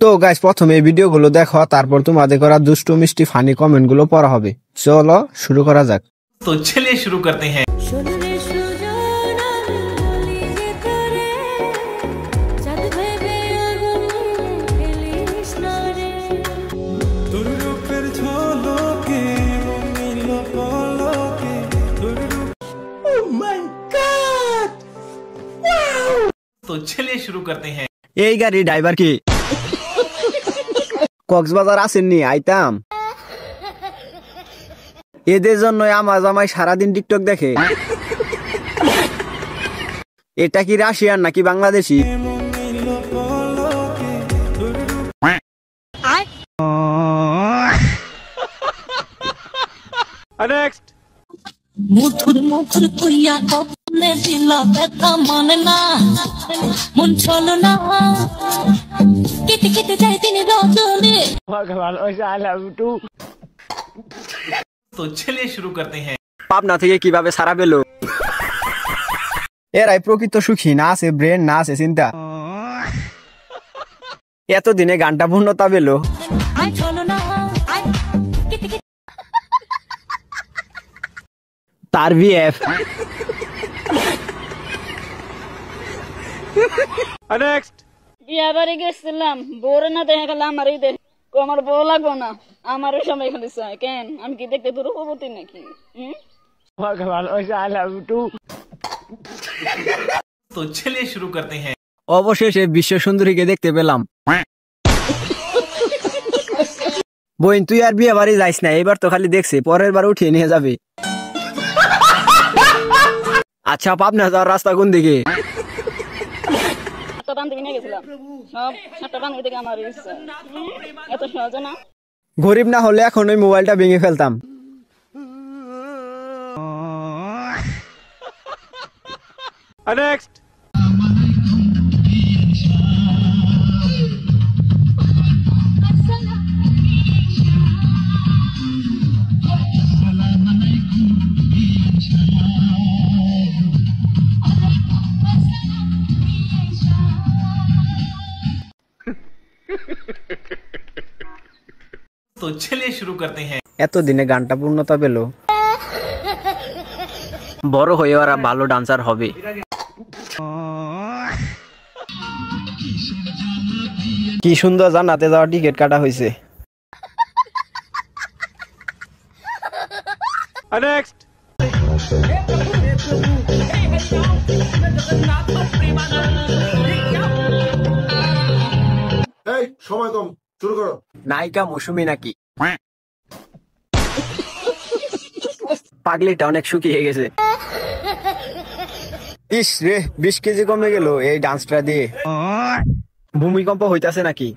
তো গাইস প্রথমে এই ভিডিওগুলো দেখো, তারপর তোমাদের করা দুষ্টু মিষ্টি ফানি কমেন্ট গুলো পড়া হবে। চলো শুরু করা যাক। তো চলিए शुरू करते हैं। तो चलिए शुरू करते हैं। এই গাড়ি ড্রাইভার কি কক্সবাজার আসেননি? আইতাম। এদের জন্য আমার জামাই সারাদিন টিকটক দেখে। এটা কি রাশিয়ান নাকি বাংলাদেশি? নেক্সট। মুথুর মুথুর কইয়া কপনে দিলা ব্যথা মানে না মন চলো না কেটে কেটে যায় তিনি রজনী ভগবান ওই আই লাভ টু। तो चलिए शुरू करते हैं। পাবনা থেকে কিভাবে সারা পেল? এরাই প্রকৃত সুখী, না আছে ব্রেন, না আছে চিন্তা। এতদিনে গানটা পূর্ণতা পেল। আই চলো না কেটে কেটে তার বিএফ। নেক্সট। বিয়া বাড়ি গেছিলাম, বউরে না দেখা গেল আমারই দেখ, আমার বউ লাগবো না, আমারও সময় খালি চাই। কেন আমি কি দেখতে তোর উপবর্তী নাকি? ভগবান ওই আই লাভ টু। तो चलिए शुरू करते हैं। অবশেষে বিশ্ব সুন্দরীকে দেখতে পেলাম। বোন তুই আর বিয়ে বাড়ি যাইস না, এবার তো খালি দেখছে, পরের বার উঠিয়ে নিয়ে যাবে। আচ্ছা পাবনা যাওয়ার রাস্তা কোন দিকে? একটা বান্ধবী নিয়ে গেছিলাম, সব একটা বান্ধবী থেকে আমার ইচ্ছা। এত সহজ না। গরিব না হলে এখন ওই মোবাইলটা ভেঙে ফেলতাম। নেক্সট। तो चलिए शुरू करते हैं। এতদিনে গানটা পূর্ণতা পেল। বড় হয়ে ওরা ভালো ডান্সার হবে। কি সুন্দর জান্নাতে যাওয়ার টিকিট কাটা হয়েছে। নেক্সট। এই সময় কম, শুরু করো। নায়িকা মৌসুমী নাকি? পাগলিটা অনেক শুকিয়ে গেছে। ইস রে, 20 কেজি কমে গেল এই ডান্সটা দিয়ে। ভূমিকম্প হইতাছে নাকি?